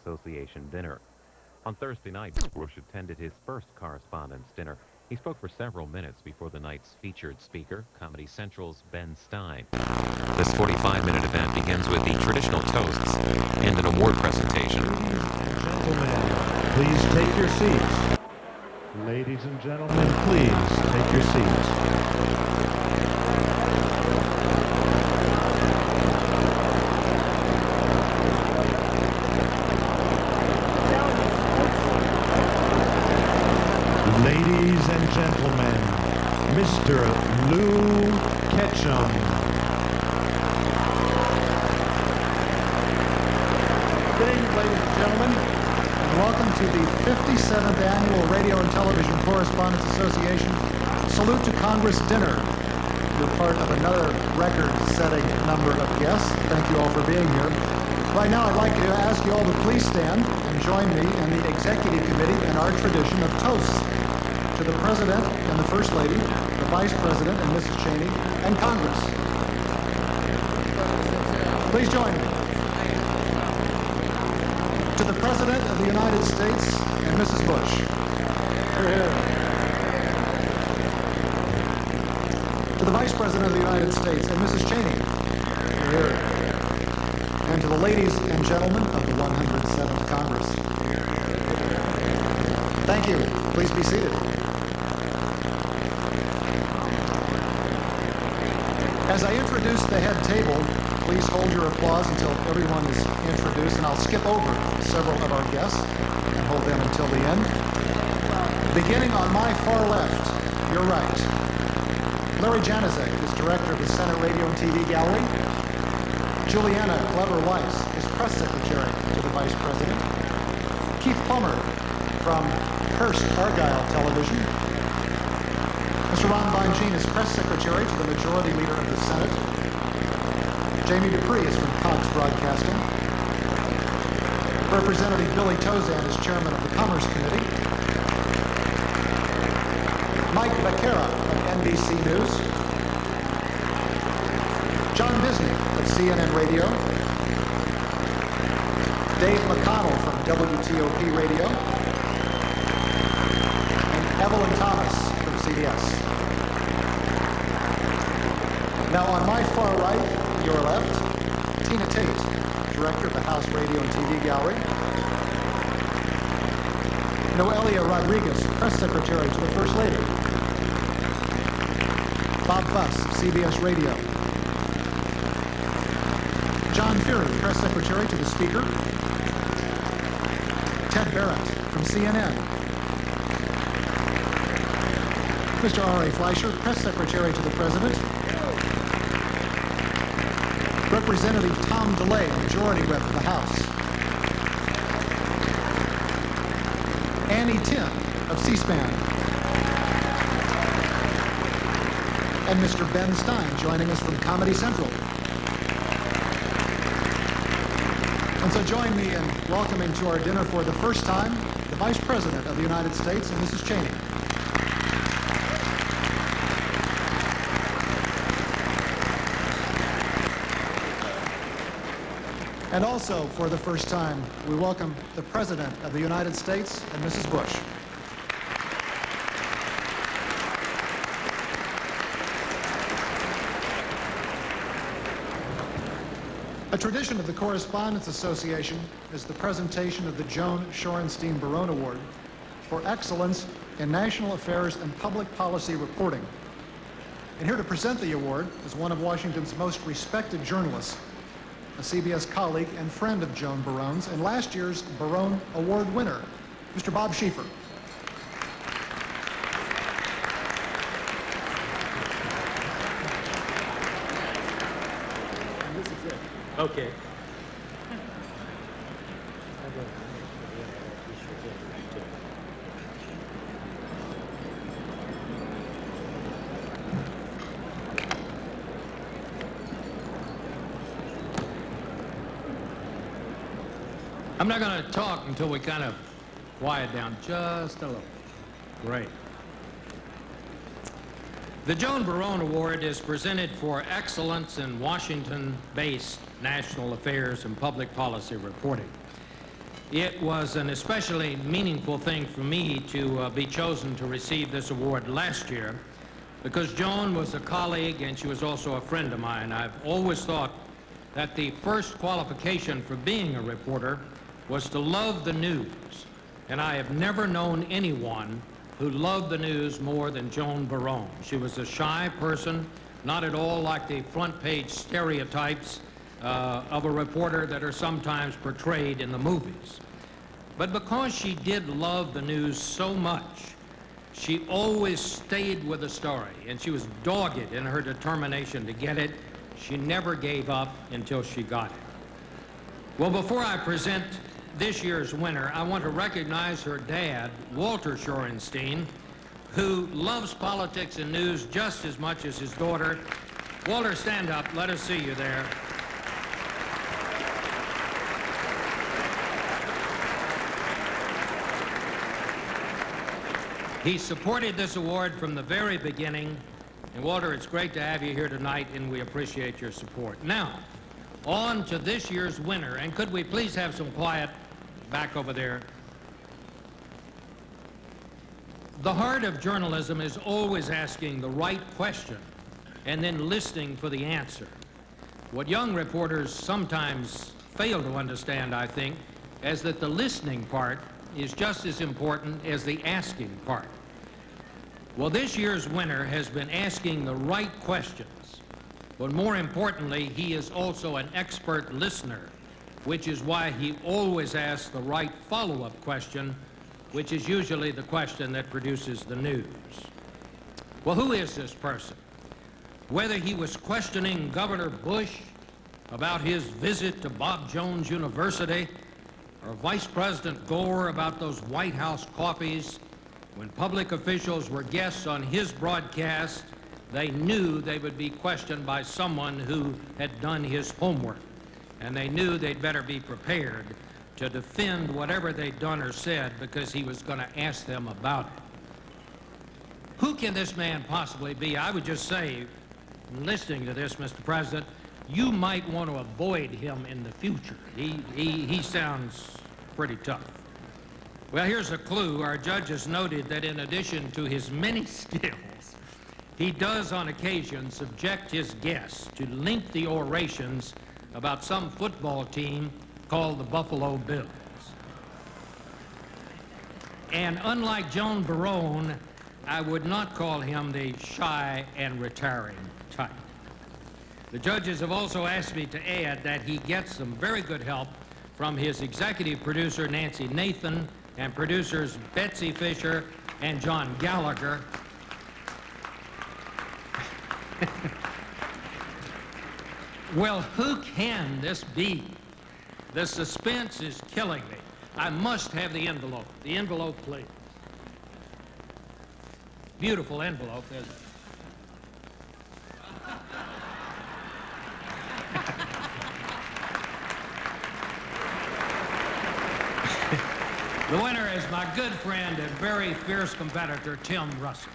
Association dinner. On Thursday night, Bush attended his first Correspondents' dinner. He spoke for several minutes before the night's featured speaker, Comedy Central's Ben Stein. This 45-minute event begins with the traditional toasts and an award presentation. Gentlemen, please take your seats. Ladies and gentlemen, please take your seats. Ladies and gentlemen, Mr. Lou Ketchum. Good evening, ladies and gentlemen, and welcome to the 57th Annual Radio and Television Correspondents Association Salute to Congress Dinner. You're part of another record-setting number of guests. Thank you all for being here. Right now, I'd like to ask you all to please stand and join me in the Executive Committee in our tradition of toasts to the President and the First Lady, the Vice President and Mrs. Cheney, and Congress. Please join me. To the President of the United States and Mrs. Bush. Here, here. To the Vice President of the United States and Mrs. Cheney. Here, here. And to the ladies and gentlemen of the 107th Congress. Thank you. Please be seated. As I introduce the head table, please hold your applause until everyone is introduced, and I'll skip over several of our guests and hold them until the end. Beginning on my far left, your right, Larry Janizek is director of the Senate Radio and TV Gallery. Juliana Glover-Weiss is press secretary to the Vice President. Keith Plummer from Hearst Argyle Television. Mr. Ron Bonjean is press secretary to the Majority Leader of the Senate. Jamie Dupree is from Cox Broadcasting. Representative Billy Tozan is chairman of the Commerce Committee. Mike Becerra of NBC News. John Disney of CNN Radio. Dave McConnell from WTOP Radio. And Evelyn Thomas from CBS. Now on my far right, your left, Tina Tate, director of the House Radio and TV Gallery. Noelia Rodriguez, press secretary to the First Lady. Bob Fuss, CBS Radio. John Fury, press secretary to the Speaker. Ted Barrett from CNN. Mr. R.A. Fleischer, press secretary to the President. Representative Tom DeLay, Majority Whip of the House. Annie Tin of C-SPAN. And Mr. Ben Stein joining us from Comedy Central. And so join me in welcoming to our dinner for the first time the Vice President of the United States and Mrs. Cheney. And also, for the first time, we welcome the President of the United States and Mrs. Bush. A tradition of the Correspondents Association is the presentation of the Joan Shorenstein Barone Award for excellence in national affairs and public policy reporting. And here to present the award is one of Washington's most respected journalists, a CBS colleague and friend of Joan Barone's, and last year's Barone Award winner, Mr. Bob Schieffer. This is it. Okay. I'm not going to talk until we kind of quiet down just a little. Great. The Joan Barone Award is presented for excellence in Washington-based national affairs and public policy reporting. It was an especially meaningful thing for me to be chosen to receive this award last year because Joan was a colleague and she was also a friend of mine. I've always thought that the first qualification for being a reporter was to love the news, and I have never known anyone who loved the news more than Joan Barone. She was a shy person, not at all like the front page stereotypes of a reporter that are sometimes portrayed in the movies. But because she did love the news so much, she always stayed with the story, and she was dogged in her determination to get it. She never gave up until she got it. Well, before I present this year's winner, I want to recognize her dad, Walter Shorenstein, who loves politics and news just as much as his daughter. Walter, stand up. Let us see you there. He supported this award from the very beginning. And Walter, it's great to have you here tonight, and we appreciate your support. Now, on to this year's winner. And could we please have some quiet back over there? The heart of journalism is always asking the right question and then listening for the answer. What young reporters sometimes fail to understand, I think, is that the listening part is just as important as the asking part. Well, this year's winner has been asking the right questions, but more importantly, he is also an expert listener, which is why he always asks the right follow-up question, which is usually the question that produces the news. Well, who is this person? Whether he was questioning Governor Bush about his visit to Bob Jones University, or Vice President Gore about those White House coffees, when public officials were guests on his broadcast, they knew they would be questioned by someone who had done his homework, and they knew they'd better be prepared to defend whatever they'd done or said because he was going to ask them about it. Who can this man possibly be? I would just say, listening to this, Mr. President, you might want to avoid him in the future. He sounds pretty tough. Well, here's a clue. Our judges noted that in addition to his many skills, he does on occasion subject his guests to lengthy orations about some football team called the Buffalo Bills. And unlike Joan Barone, I would not call him the shy and retiring type. The judges have also asked me to add that he gets some very good help from his executive producer, Nancy Nathan, and producers Betsy Fisher and John Gallagher. Well, who can this be? The suspense is killing me. I must have the envelope. The envelope, please. Beautiful envelope, isn't it? The winner is my good friend and very fierce competitor, Tim Russell.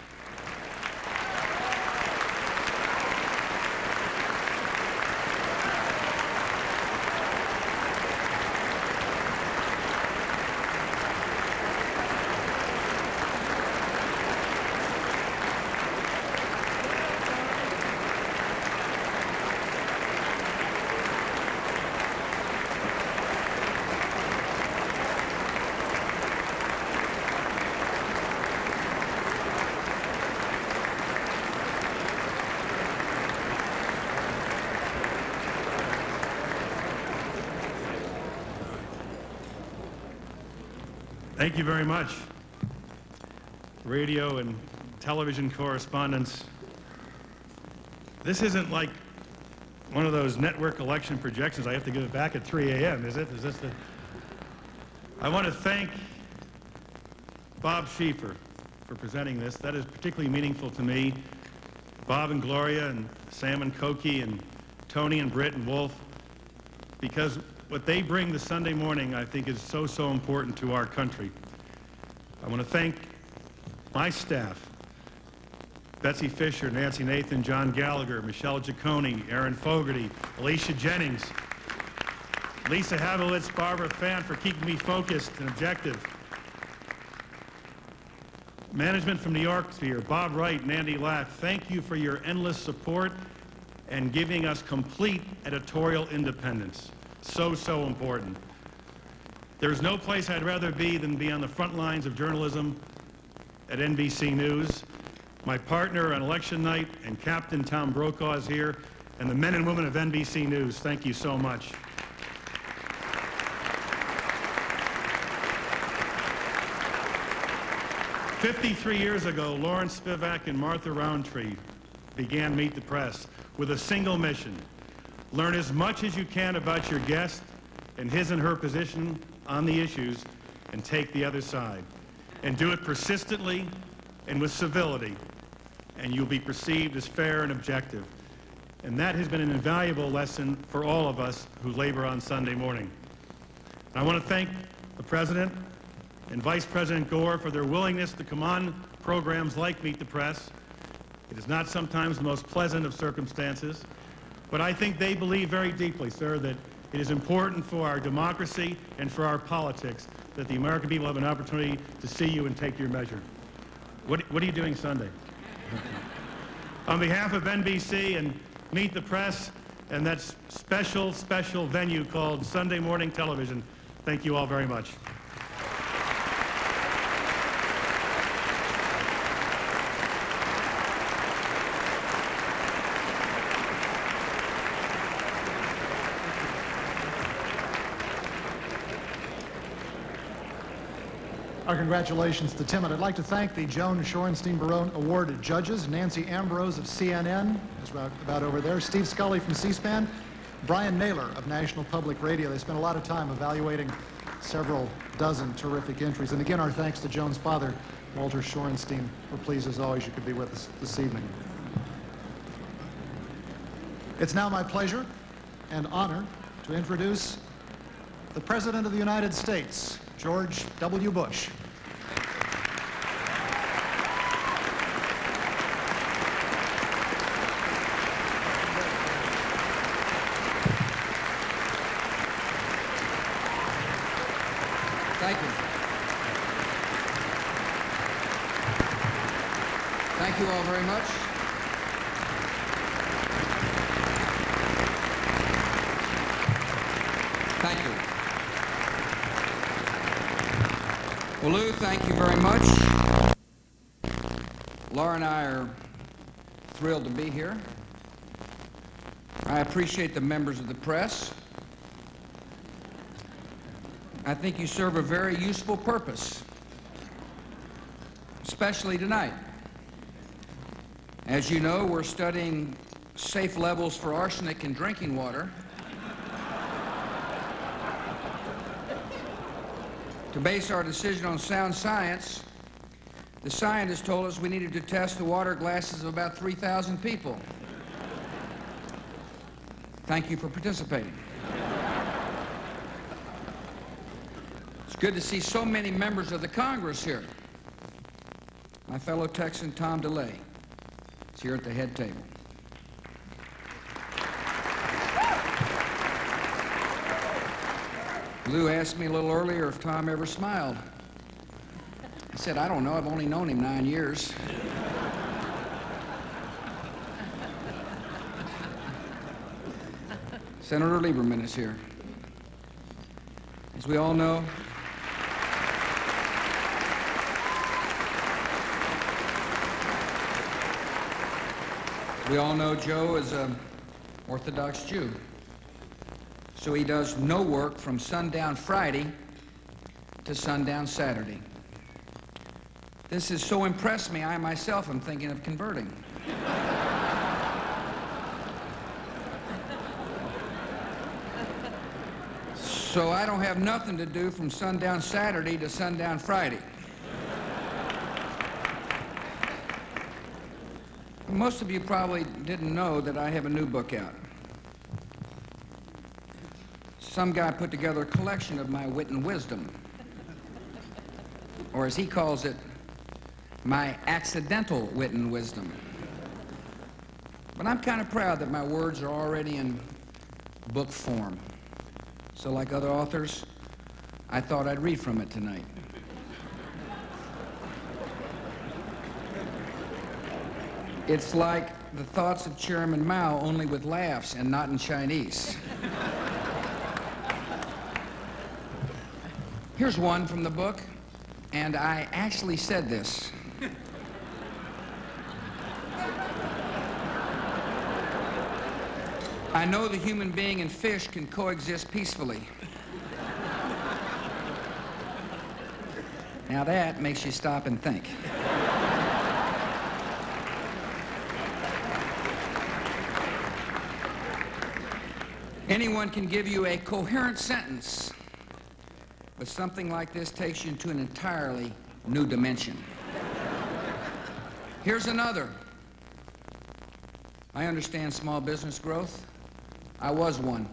Thank you very much. Radio and television correspondents. This isn't like one of those network election projections. I have to give it back at 3 a.m., is it? Is this the... I want to thank Bob Schieffer for presenting this. That is particularly meaningful to me. Bob and Gloria and Sam and Cokie and Tony and Britt and Wolf, because what they bring this Sunday morning, I think, is so, so important to our country. I want to thank my staff, Betsy Fisher, Nancy Nathan, John Gallagher, Michelle Giacone, Aaron Fogarty, Alicia Jennings, Lisa Havlitz, Barbara Fant for keeping me focused and objective. Management from New York here, Bob Wright and Andy Lack, thank you for your endless support and giving us complete editorial independence. So, so important. There's no place I'd rather be than be on the front lines of journalism at NBC News. My partner on election night and Captain Tom Brokaw is here, and the men and women of NBC News, thank you so much. "53 years ago, Lawrence Spivak and Martha Roundtree began Meet the Press with a single mission: learn as much as you can about your guest and his and her position on the issues, and take the other side. And do it persistently and with civility, and you'll be perceived as fair and objective." And that has been an invaluable lesson for all of us who labor on Sunday morning. And I want to thank the President and Vice President Gore for their willingness to come on programs like Meet the Press. It is not sometimes the most pleasant of circumstances, but I think they believe very deeply, sir, that it is important for our democracy and for our politics that the American people have an opportunity to see you and take your measure. What are you doing Sunday? On behalf of NBC and Meet the Press and that special venue called Sunday Morning Television, thank you all very much. Our congratulations to Tim, and I'd like to thank the Joan Shorenstein Barone Award judges, Nancy Ambrose of CNN, who's about over there, Steve Scully from C-SPAN, Brian Naylor of National Public Radio. They spent a lot of time evaluating several dozen terrific entries. And again, our thanks to Joan's father, Walter Shorenstein. We're pleased, as always, you could be with us this evening. It's now my pleasure and honor to introduce the President of the United States, George W. Bush. Thank you. Thank you all very much. Thank you. Well, Lou, thank you very much. Laura and I are thrilled to be here. I appreciate the members of the press. I think you serve a very useful purpose, especially tonight. As you know, we're studying safe levels for arsenic in drinking water to base our decision on sound science. The scientists told us we needed to test the water glasses of about 3,000 people. Thank you for participating. It's good to see so many members of the Congress here. My fellow Texan Tom DeLay is here at the head table. Lou asked me a little earlier if Tom ever smiled. I said, I don't know, I've only known him 9 years. Senator Lieberman is here. As we all know, Joe is an Orthodox Jew. So he does no work from sundown Friday to sundown Saturday. This has so impressed me, I myself am thinking of converting. So I don't have nothing to do from sundown Saturday to sundown Friday. Most of you probably didn't know that I have a new book out. Some guy put together a collection of my wit and wisdom, or as he calls it, my accidental wit and wisdom. But I'm kind of proud that my words are already in book form. So like other authors, I thought I'd read from it tonight. It's like the thoughts of Chairman Mao, only with laughs and not in Chinese. Here's one from the book, and I actually said this. I know the human being and fish can coexist peacefully. Now that makes you stop and think. Anyone can give you a coherent sentence, but something like this takes you into an entirely new dimension. Here's another. I understand small business growth. I was one.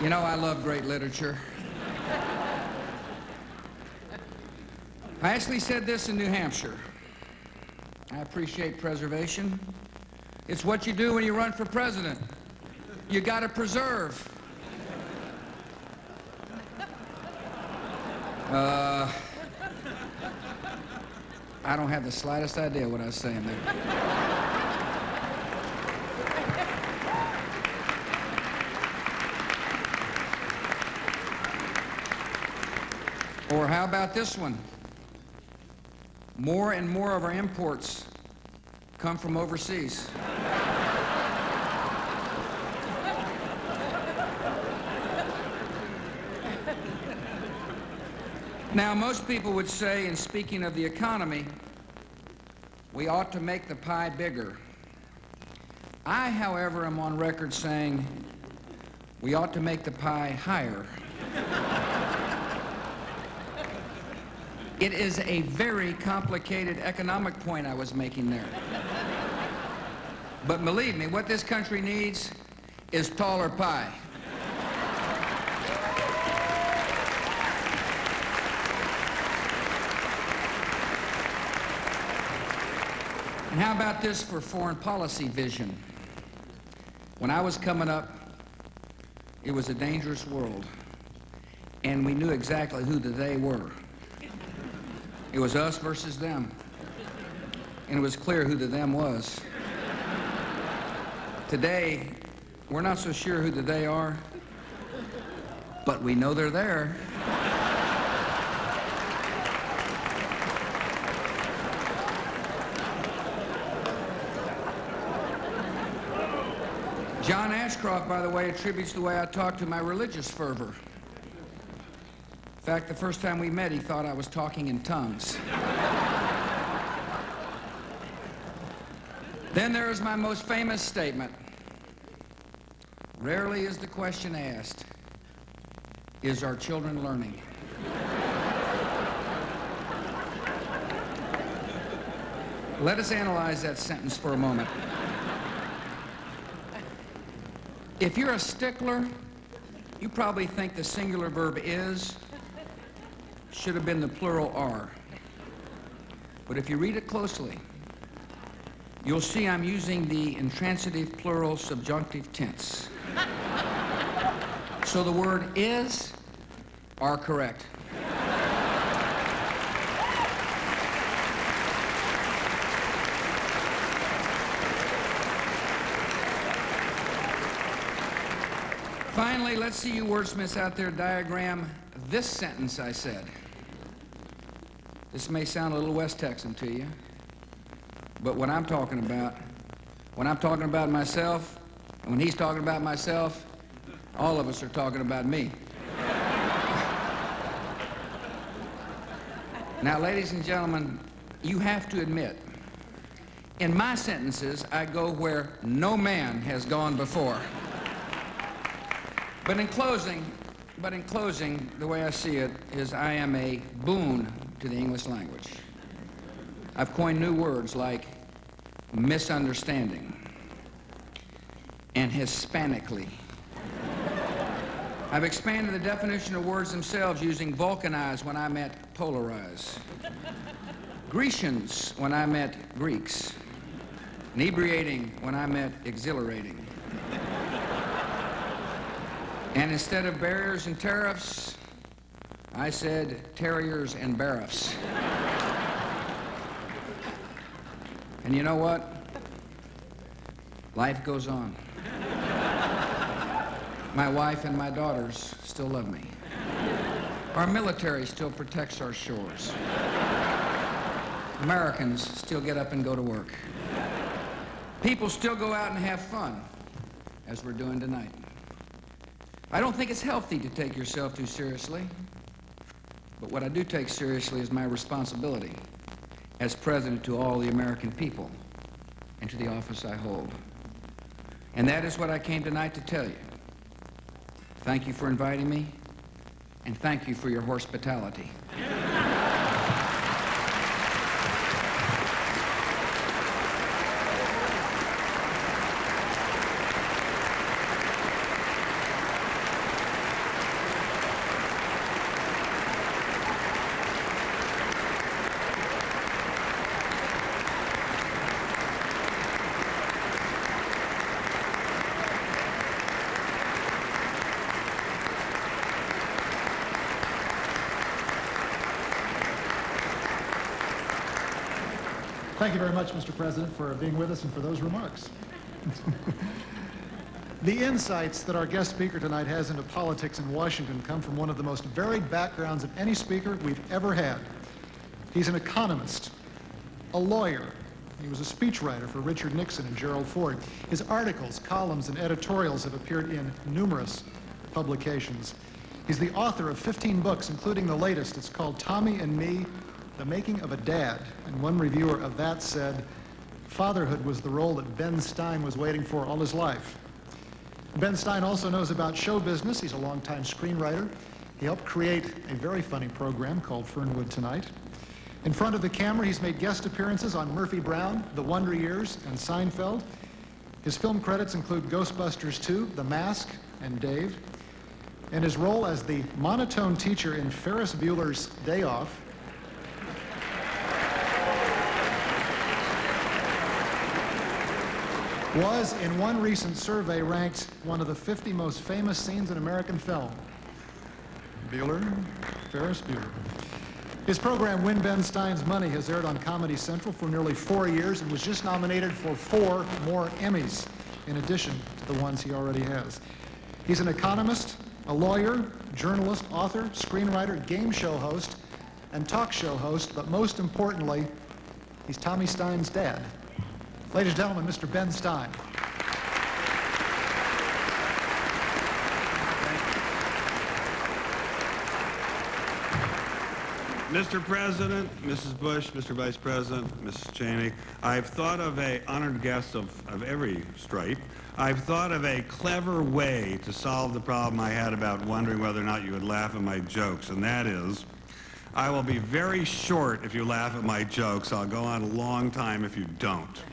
You know, I love great literature. I actually said this in New Hampshire. I appreciate preservation. It's what you do when you run for president. You gotta preserve. I don't have the slightest idea what I was saying there. Or how about this one? More and more of our imports come from overseas. Now, most people would say, in speaking of the economy, we ought to make the pie bigger. I, however, am on record saying we ought to make the pie higher. It is a very complicated economic point I was making there. But believe me, what this country needs is taller pie. And how about this for foreign policy vision? When I was coming up, it was a dangerous world, and we knew exactly who the they were. It was us versus them, and it was clear who the them was. Today, we're not so sure who the they are, but we know they're there. John Ashcroft, by the way, attributes the way I talk to my religious fervor. In fact, the first time we met, he thought I was talking in tongues. Then there is my most famous statement. Rarely is the question asked, is our children learning? Let us analyze that sentence for a moment. If you're a stickler, you probably think the singular verb is should have been the plural are. But if you read it closely, you'll see I'm using the intransitive plural subjunctive tense. So the word is are correct. Finally, let's see you wordsmiths out there diagram this sentence I said. This may sound a little West Texan to you, but what I'm talking about, when I'm talking about myself, and when he's talking about myself, all of us are talking about me. Now, ladies and gentlemen, you have to admit, in my sentences, I go where no man has gone before. But in closing, the way I see it is I am a boon to the English language. I've coined new words like misunderstanding and Hispanically. I've expanded the definition of words themselves using vulcanize when I meant polarize, Grecians when I meant Greeks, inebriating when I meant exhilarating. And instead of barriers and tariffs, I said terriers and bariffs. And you know what? Life goes on. My wife and my daughters still love me. Our military still protects our shores. Americans still get up and go to work. People still go out and have fun, as we're doing tonight. I don't think it's healthy to take yourself too seriously, but what I do take seriously is my responsibility as president to all the American people and to the office I hold. And that is what I came tonight to tell you. Thank you for inviting me, and thank you for your hospitality. Thank you very much, Mr. President, for being with us and for those remarks. The insights that our guest speaker tonight has into politics in Washington come from one of the most varied backgrounds of any speaker we've ever had. He's an economist, a lawyer. He was a speechwriter for Richard Nixon and Gerald Ford. His articles, columns, and editorials have appeared in numerous publications. He's the author of 15 books, including the latest. It's called Tommy and Me, The Making of a Dad. And one reviewer of that said, fatherhood was the role that Ben Stein was waiting for all his life. Ben Stein also knows about show business. He's a longtime screenwriter. He helped create a very funny program called Fernwood Tonight. In front of the camera, he's made guest appearances on Murphy Brown, The Wonder Years, and Seinfeld. His film credits include Ghostbusters 2, The Mask, and Dave. And his role as the monotone teacher in Ferris Bueller's Day Off was, in one recent survey, ranked one of the 50 most famous scenes in American film. Bueller, Ferris Bueller. His program, Win Ben Stein's Money, has aired on Comedy Central for nearly 4 years and was just nominated for 4 more Emmys, in addition to the ones he already has. He's an economist, a lawyer, journalist, author, screenwriter, game show host, and talk show host, but most importantly, he's Tommy Stein's dad. Ladies and gentlemen, Mr. Ben Stein. Mr. President, Mrs. Bush, Mr. Vice President, Mrs. Cheney, I've thought of an honored guest of every stripe. I've thought of a clever way to solve the problem I had about wondering whether or not you would laugh at my jokes, and that is, I will be very short if you laugh at my jokes. I'll go on a long time if you don't.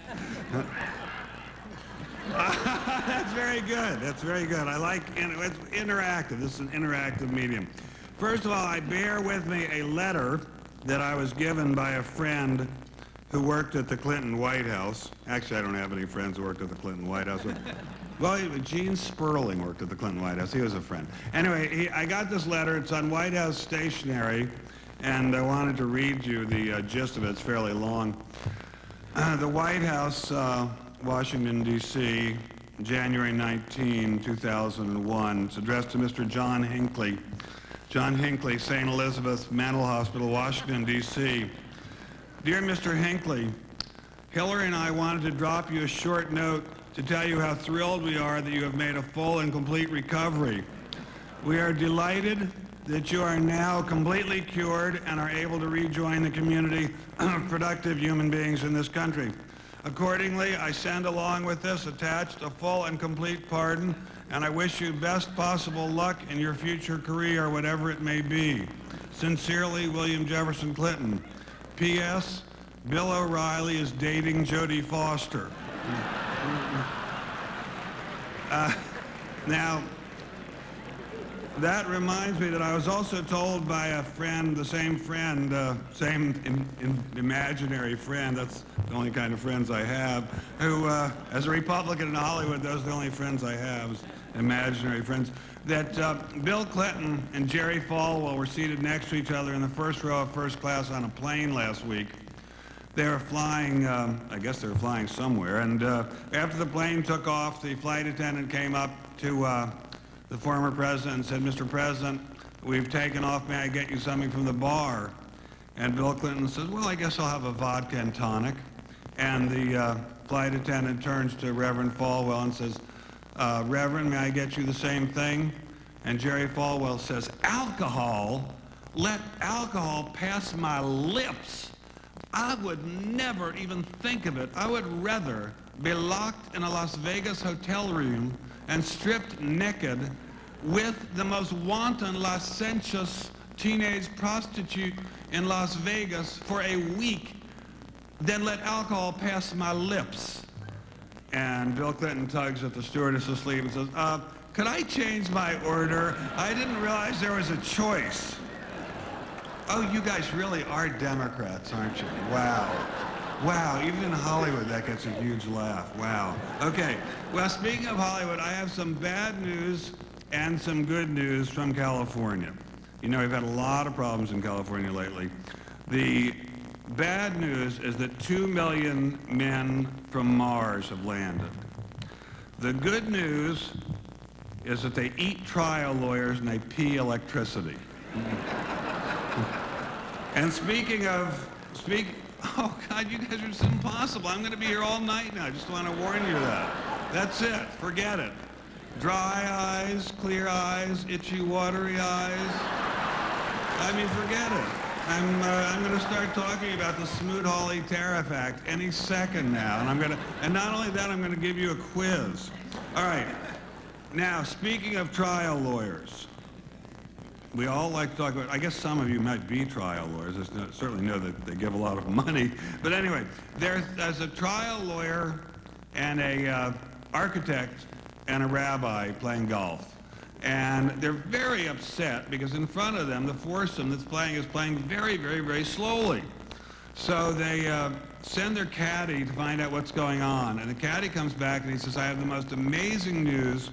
That's very good. That's very good. I like it's interactive. This is an interactive medium. First of all, I bear with me a letter that I was given by a friend who worked at the Clinton White House. Actually, I don't have any friends who worked at the Clinton White House. Well, Gene Sperling worked at the Clinton White House. He was a friend. Anyway, I got this letter. It's on White House stationery, and I wanted to read you the gist of it. It's fairly long. The White House, Washington, D.C., January 19, 2001. It's addressed to Mr. John Hinckley. John Hinckley, St. Elizabeth Mental Hospital, Washington, D.C. Dear Mr. Hinckley, Hillary and I wanted to drop you a short note to tell you how thrilled we are that you have made a full and complete recovery. We are delighted that you are now completely cured and are able to rejoin the community of productive human beings in this country. Accordingly, I send along with this attached a full and complete pardon, and I wish you best possible luck in your future career, whatever it may be. Sincerely, William Jefferson Clinton. P.S. Bill O'Reilly is dating Jodie Foster. Now, that reminds me that I was also told by a friend, the same friend, same imaginary friend, that's the only kind of friends I have, who, as a Republican in Hollywood, those are the only friends I have, imaginary friends, that Bill Clinton and Jerry Falwell were seated next to each other in the first row of first class on a plane last week. They were flying, I guess they were flying somewhere, and after the plane took off, the flight attendant came up to the former president and said, "Mr. President, we've taken off. May I get you something from the bar?" And Bill Clinton says, "Well, I guess I'll have a vodka and tonic." And the flight attendant turns to Reverend Falwell and says, "Reverend, may I get you the same thing?" And Jerry Falwell says, "Alcohol? Let alcohol pass my lips. I would never even think of it. I would rather be locked in a Las Vegas hotel room and stripped naked with the most wanton, licentious teenage prostitute in Las Vegas for a week than let alcohol pass my lips." And Bill Clinton tugs at the stewardess's sleeve and says, "Could I change my order? I didn't realize there was a choice." Oh, you guys really are Democrats, aren't you? Wow. Wow, even in Hollywood, that gets a huge laugh. Wow. Okay, well, speaking of Hollywood, I have some bad news and some good news from California. You know, we've had a lot of problems in California lately. The bad news is that 2 million men from Mars have landed. The good news is that they eat trial lawyers and they pee electricity. And speaking of, oh God, you guys are just impossible. I'm going to be here all night now. I just want to warn you that. That's it. Forget it. Dry eyes, clear eyes, itchy, watery eyes. I mean, forget it. I'm going to start talking about the Smoot-Hawley Tariff Act any second now, and not only that, I'm going to give you a quiz. All right. Now, speaking of trial lawyers, we all like to talk about, I guess some of you might be trial lawyers. I certainly know that they give a lot of money. But anyway, there's a trial lawyer and a architect and a rabbi playing golf. And they're very upset because in front of them, the foursome that's playing is playing very, very, very slowly. So they send their caddy to find out what's going on. And the caddy comes back and he says, "I have the most amazing news.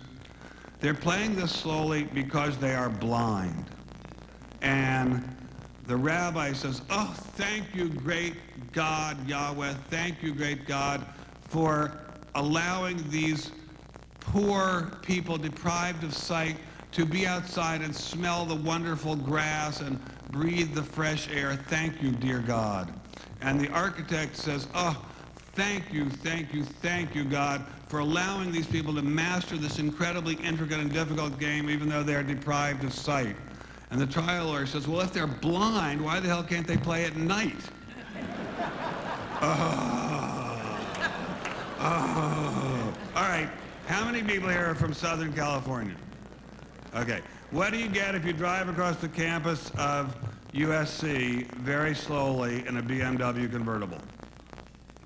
They're playing this slowly because they are blind." And the rabbi says, "Oh, thank you, great God, Yahweh. Thank you, great God, for allowing these poor people deprived of sight to be outside and smell the wonderful grass and breathe the fresh air. Thank you, dear God." And the architect says, "Oh, thank you, God, for allowing these people to master this incredibly intricate and difficult game even though they're deprived of sight." And the trial lawyer says, "Well, if they're blind, why the hell can't they play at night?" All right, how many people here are from Southern California? Okay, what do you get if you drive across the campus of USC very slowly in a BMW convertible?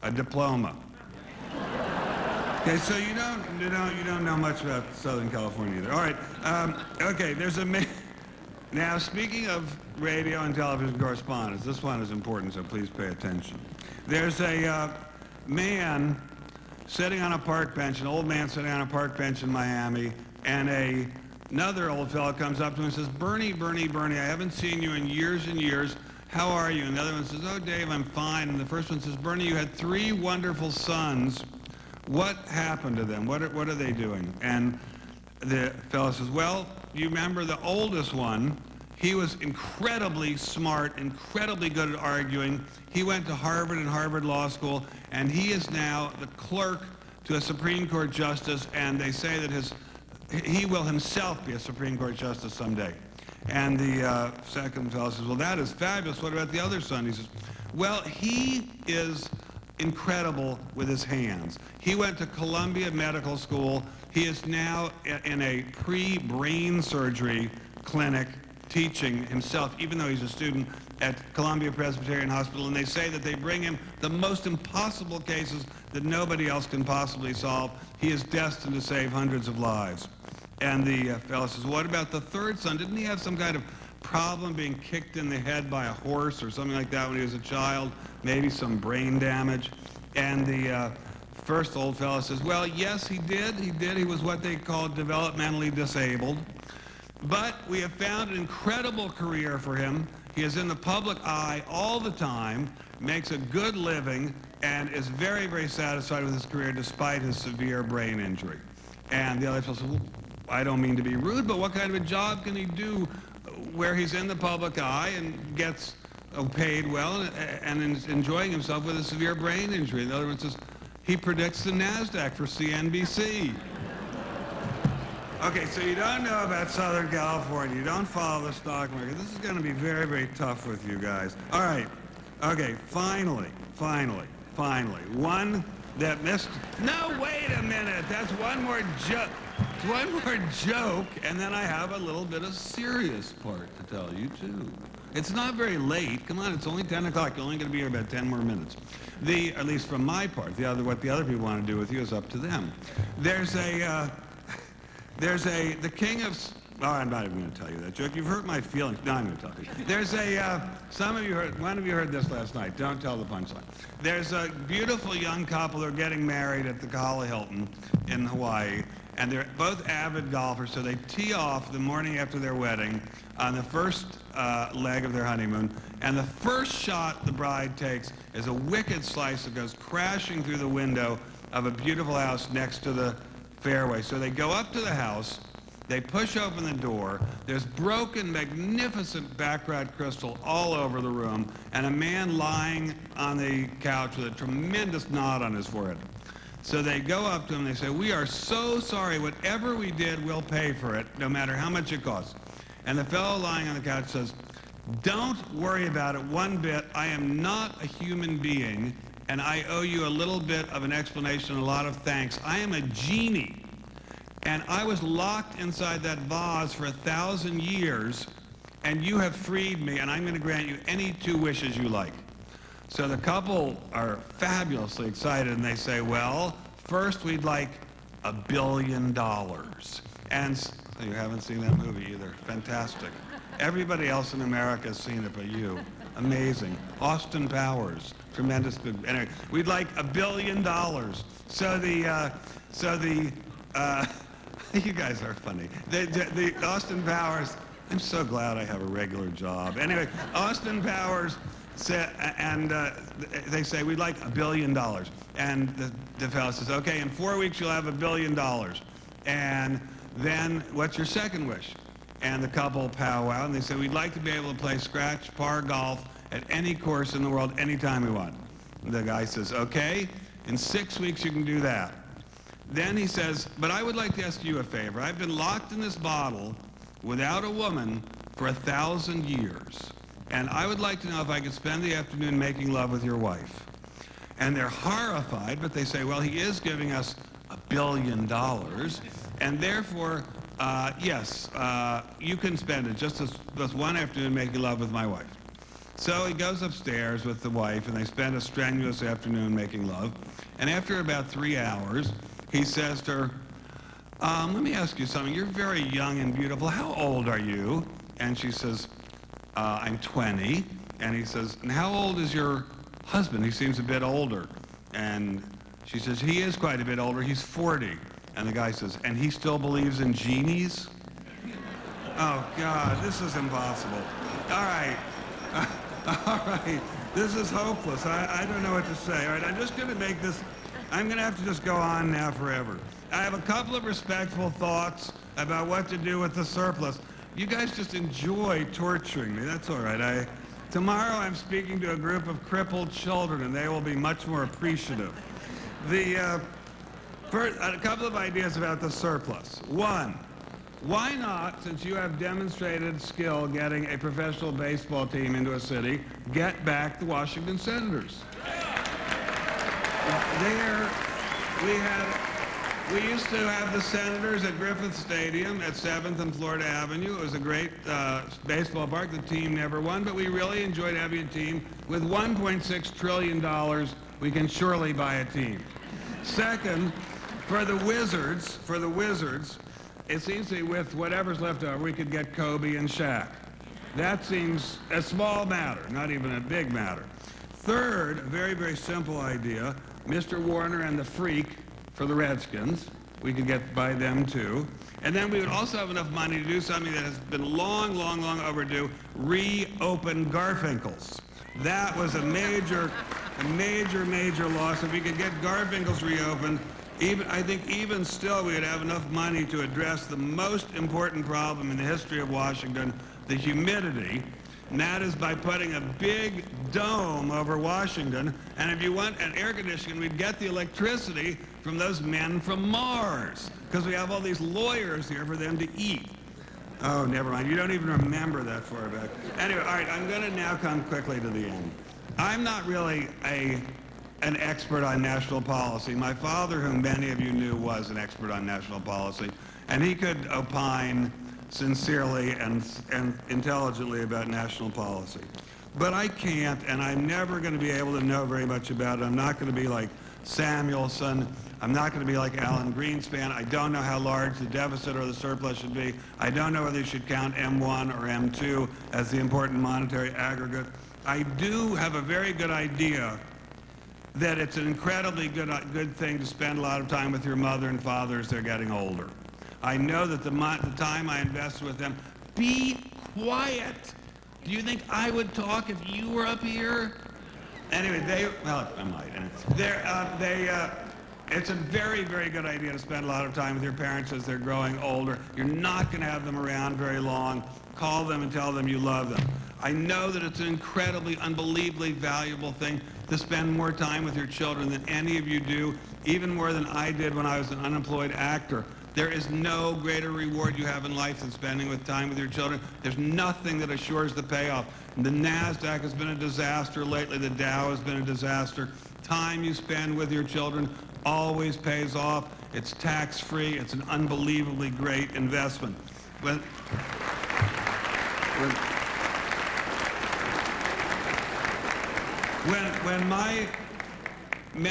A diploma. Okay, so you don't know much about Southern California either. All right, okay, there's a now speaking of radio and television correspondents, this one is important, so please pay attention. There's a man sitting on a park bench, an old man sitting on a park bench in Miami, and another old fellow comes up to him and says, Bernie, I haven't seen you in years and years. How are you?" And the other one says, "Oh, Dave, I'm fine." And the first one says, "Bernie, you had 3 wonderful sons. What happened to them? What are they doing?" And the fellow says, "Well, you remember the oldest one, he was incredibly smart, incredibly good at arguing. He went to Harvard and Harvard Law School, and he is now the clerk to a Supreme Court justice, and they say that he will himself be a Supreme Court justice someday." And the second fellow says, "Well, that is fabulous. What about the other son?" He says, "Well, he is incredible with his hands. He went to Columbia Medical School. He is now in a pre-brain surgery clinic teaching himself, even though he's a student at Columbia Presbyterian Hospital, and they say that they bring him the most impossible cases that nobody else can possibly solve. He is destined to save hundreds of lives." And the fellow says, "What about the third son? Didn't he have some kind of problem being kicked in the head by a horse or something like that when he was a child? Maybe some brain damage?" And the first old fellow says, well, yes, he did. He was what they call developmentally disabled. But we have found an incredible career for him. He is in the public eye all the time, makes a good living, and is very, very satisfied with his career despite his severe brain injury. And the other fellow says, well, I don't mean to be rude, but what kind of a job can he do where he's in the public eye and gets paid well and is enjoying himself with a severe brain injury? In other words, he predicts the NASDAQ for CNBC. Okay, so you don't know about Southern California. You don't follow the stock market. This is going to be very, very tough with you guys. All right. Okay, finally. One that missed... No, wait a minute. That's one more joke. One more joke, and then I have a little bit of serious part to tell you, too. It's not very late. Come on, it's only 10 o'clock. You're only going to be here about 10 more minutes. At least from my part. What the other people want to do with you is up to them. The king of... Oh, I'm not even going to tell you that joke. You've hurt my feelings. No, I'm going to tell you. One of you heard this last night. Don't tell the punchline. There's a beautiful young couple who are getting married at the Kala Hilton in Hawaii, and they're both avid golfers, so they tee off the morning after their wedding on the first leg of their honeymoon, and the first shot the bride takes is a wicked slice that goes crashing through the window of a beautiful house next to the fairway. So they go up to the house, they push open the door, there's broken, magnificent baccarat crystal all over the room, and a man lying on the couch with a tremendous knot on his forehead. So they go up to him, they say, we are so sorry, whatever we did, we'll pay for it, no matter how much it costs. And the fellow lying on the couch says, don't worry about it one bit, I am not a human being, and I owe you a little bit of an explanation, a lot of thanks. I am a genie. And I was locked inside that vase for 1,000 years, and you have freed me, and I'm going to grant you any 2 wishes you like. So the couple are fabulously excited, and they say, well, first we'd like $1 billion. And so you haven't seen that movie either. Fantastic. Everybody else in America has seen it but you. Amazing. Austin Powers. Tremendous. Anyway, we'd like $1 billion. You guys are funny. The Austin Powers, I'm so glad I have a regular job. Anyway, Austin Powers said, and they say, we'd like $1 billion. And the fellow says, okay, in 4 weeks you'll have $1 billion. And then what's your second wish? And the couple powwow, and they say, we'd like to be able to play scratch par golf at any course in the world anytime we want. And the guy says, okay, in 6 weeks you can do that. Then he says, but I would like to ask you a favor. I've been locked in this bottle without a woman for 1,000 years. And I would like to know if I could spend the afternoon making love with your wife. And they're horrified, but they say, well, he is giving us $1 billion. And therefore, yes, you can spend it just this one afternoon making love with my wife. So he goes upstairs with the wife, and they spend a strenuous afternoon making love. And after about 3 hours, he says to her, let me ask you something. You're very young and beautiful. How old are you? And she says, I'm 20. And he says, and how old is your husband? He seems a bit older. And she says, he is quite a bit older. He's 40. And the guy says, and he still believes in genies? Oh, God, this is impossible. All right. All right. This is hopeless. I don't know what to say. All right, I'm just going to make this... I'm going to have to just go on now forever. I have a couple of respectful thoughts about what to do with the surplus. You guys just enjoy torturing me. That's all right. Tomorrow I'm speaking to a group of crippled children, and they will be much more appreciative. First, a couple of ideas about the surplus. One, why not, since you have demonstrated skill getting a professional baseball team into a city, get back the Washington Senators? We used to have the Senators at Griffith Stadium at 7th and Florida Avenue. It was a great baseball park. The team never won, but we really enjoyed having a team. With $1.6 trillion, we can surely buy a team. Second, for the Wizards, it seems to be with whatever's left over, we could get Kobe and Shaq. That seems a small matter, not even a big matter. Third, a very, very simple idea. Mr. Warner and the Freak for the Redskins. We could get by them too. And then we would also have enough money to do something that has been long, long, long overdue, reopen Garfinkel's. That was a major loss. If we could get Garfinkel's reopened, I think even still we would have enough money to address the most important problem in the history of Washington, the humidity. And that is by putting a big dome over Washington. And if you want an air conditioning, we'd get the electricity from those men from Mars, because we have all these lawyers here for them to eat. Oh, never mind. You don't even remember that far back. Anyway, all right, I'm going to now come quickly to the end. I'm not really an expert on national policy. My father, whom many of you knew, was an expert on national policy, and he could opine sincerely and intelligently about national policy. But I can't, and I'm never going to be able to know very much about it. I'm not going to be like Samuelson. I'm not going to be like Alan Greenspan. I don't know how large the deficit or the surplus should be. I don't know whether you should count M1 or M2 as the important monetary aggregate. I do have a very good idea that it's an incredibly good thing to spend a lot of time with your mother and father as they're getting older. I know that the time I invest with them, be quiet. Do you think I would talk if you were up here? Anyway, well, I might. It's a very, very good idea to spend a lot of time with your parents as they're growing older. You're not going to have them around very long. Call them and tell them you love them. I know that it's an incredibly, unbelievably valuable thing to spend more time with your children than any of you do, even more than I did when I was an unemployed actor. There is no greater reward you have in life than spending time with your children. There's nothing that assures the payoff. The NASDAQ has been a disaster lately. The Dow has been a disaster. Time you spend with your children always pays off. It's tax-free. It's an unbelievably great investment.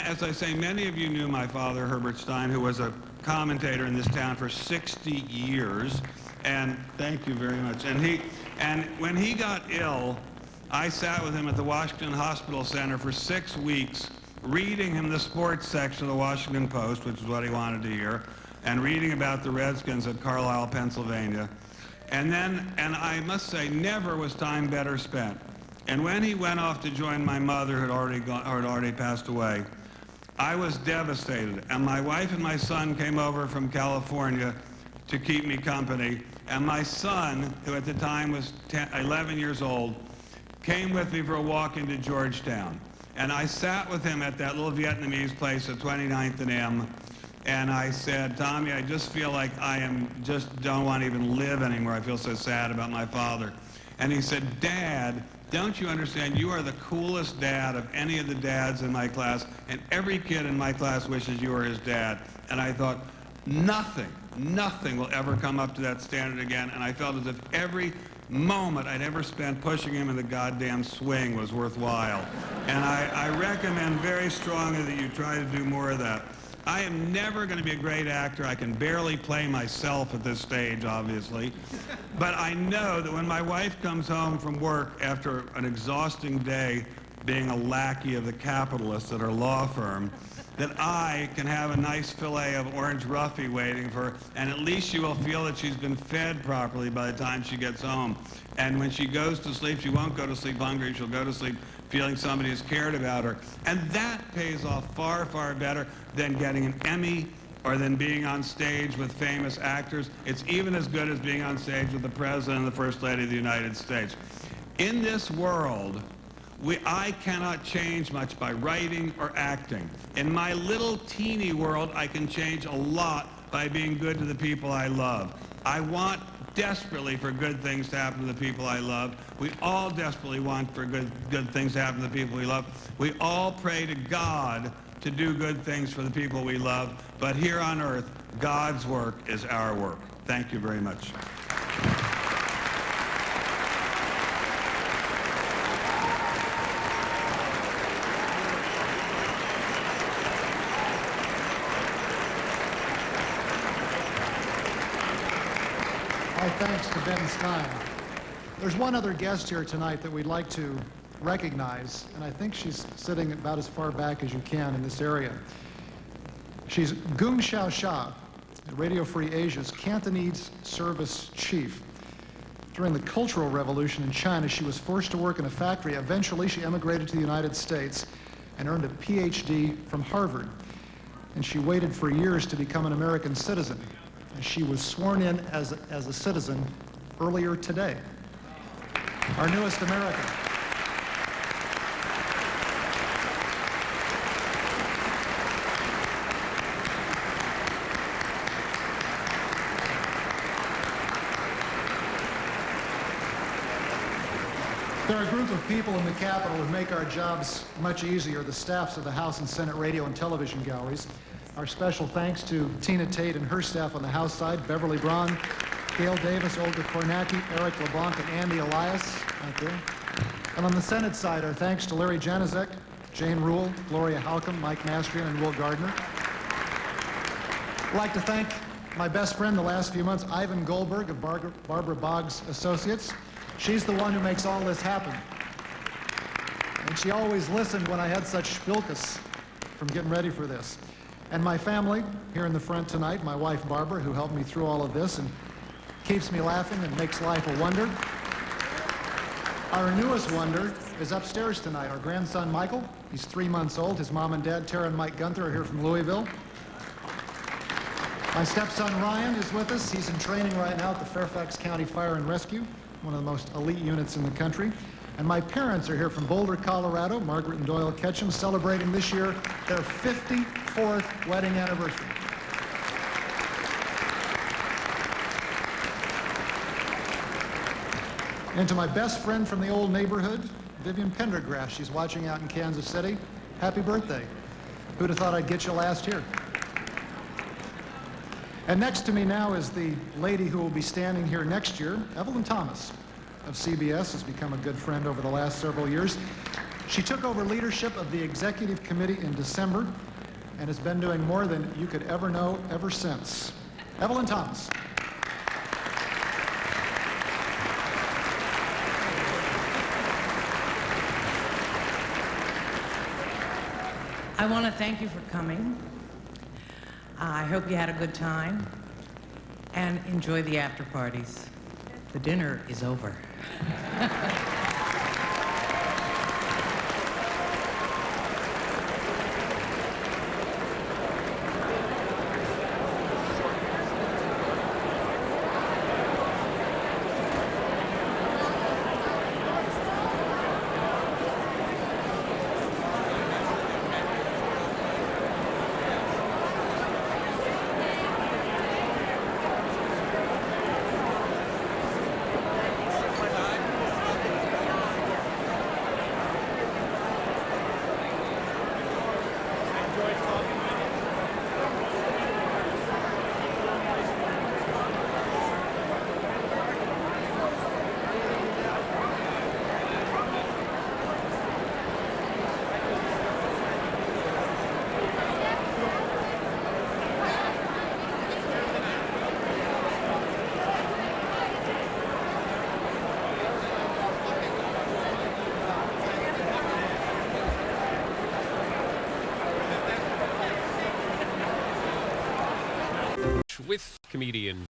As I say, many of you knew my father, Herbert Stein, who was a commentator in this town for 60 years, and thank you very much. And when he got ill, I sat with him at the Washington Hospital Center for 6 weeks, reading him the sports section of the Washington Post, which is what he wanted to hear, and reading about the Redskins at Carlisle, Pennsylvania. And I must say, never was time better spent. And when he went off to join my mother, who had already passed away, I was devastated. And my wife and my son came over from California to keep me company. And my son, who at the time was 11 years old, came with me for a walk into Georgetown. And I sat with him at that little Vietnamese place at 29th and M. And I said, Tommy, I just feel like don't want to even live anymore. I feel so sad about my father. And he said, Dad, don't you understand? You are the coolest dad of any of the dads in my class, and every kid in my class wishes you were his dad. And I thought, nothing will ever come up to that standard again. And I felt as if every moment I'd ever spent pushing him in the goddamn swing was worthwhile. And I recommend very strongly that you try to do more of that. I am never going to be a great actor. I can barely play myself at this stage, obviously. But I know that when my wife comes home from work after an exhausting day being a lackey of the capitalists at her law firm, that I can have a nice fillet of orange roughy waiting for her, and at least she will feel that she's been fed properly by the time she gets home. And when she goes to sleep, she won't go to sleep hungry. She'll go to sleep feeling somebody has cared about her. And that pays off far, far better than getting an Emmy or than being on stage with famous actors. It's even as good as being on stage with the President and the First Lady of the United States. In this world, I cannot change much by writing or acting. In my little teeny world, I can change a lot by being good to the people I love. I want desperately for good things to happen to the people I love. We all desperately want for good things to happen to the people we love. We all pray to God to do good things for the people we love. But here on earth, God's work is our work. Thank you very much. Thanks to Ben Stein. There's one other guest here tonight that we'd like to recognize, and I think she's sitting about as far back as you can in this area. She's Gung Xiaosha, Radio Free Asia's Cantonese service chief. During the Cultural Revolution in China, she was forced to work in a factory. Eventually, she emigrated to the United States and earned a PhD from Harvard. And she waited for years to become an American citizen. And she was sworn in as a citizen earlier today. Our newest American. There are a group of people in the Capitol who make our jobs much easier, the staffs of the House and Senate radio and television galleries. Our special thanks to Tina Tate and her staff on the House side, Beverly Braun, Gail Davis, Olga Kornacki, Eric LeBlanc, and Andy Elias, right there. And on the Senate side, our thanks to Larry Janizek, Jane Rule, Gloria Halcomb, Mike Mastrian, and Will Gardner. I'd like to thank my best friend the last few months, Ivan Goldberg of Barbara Boggs Associates. She's the one who makes all this happen. And she always listened when I had such spilkus from getting ready for this. And my family here in the front tonight, my wife Barbara, who helped me through all of this and keeps me laughing and makes life a wonder. Our newest wonder is upstairs tonight, our grandson Michael. He's 3 months old. His mom and dad, Tara and Mike Gunther, are here from Louisville. My stepson Ryan is with us. He's in training right now at the Fairfax County Fire and Rescue, one of the most elite units in the country. And my parents are here from Boulder, Colorado, Margaret and Doyle Ketchum, celebrating this year their 54th wedding anniversary. And to my best friend from the old neighborhood, Vivian Pendergrass. She's watching out in Kansas City. Happy birthday. Who'd have thought I'd get you last year? And next to me now is the lady who will be standing here next year, Evelyn Thomas of CBS, has become a good friend over the last several years. She took over leadership of the Executive Committee in December and has been doing more than you could ever know ever since. Evelyn Thomas. I want to thank you for coming. I hope you had a good time and enjoy the after parties. The dinner is over. With comedian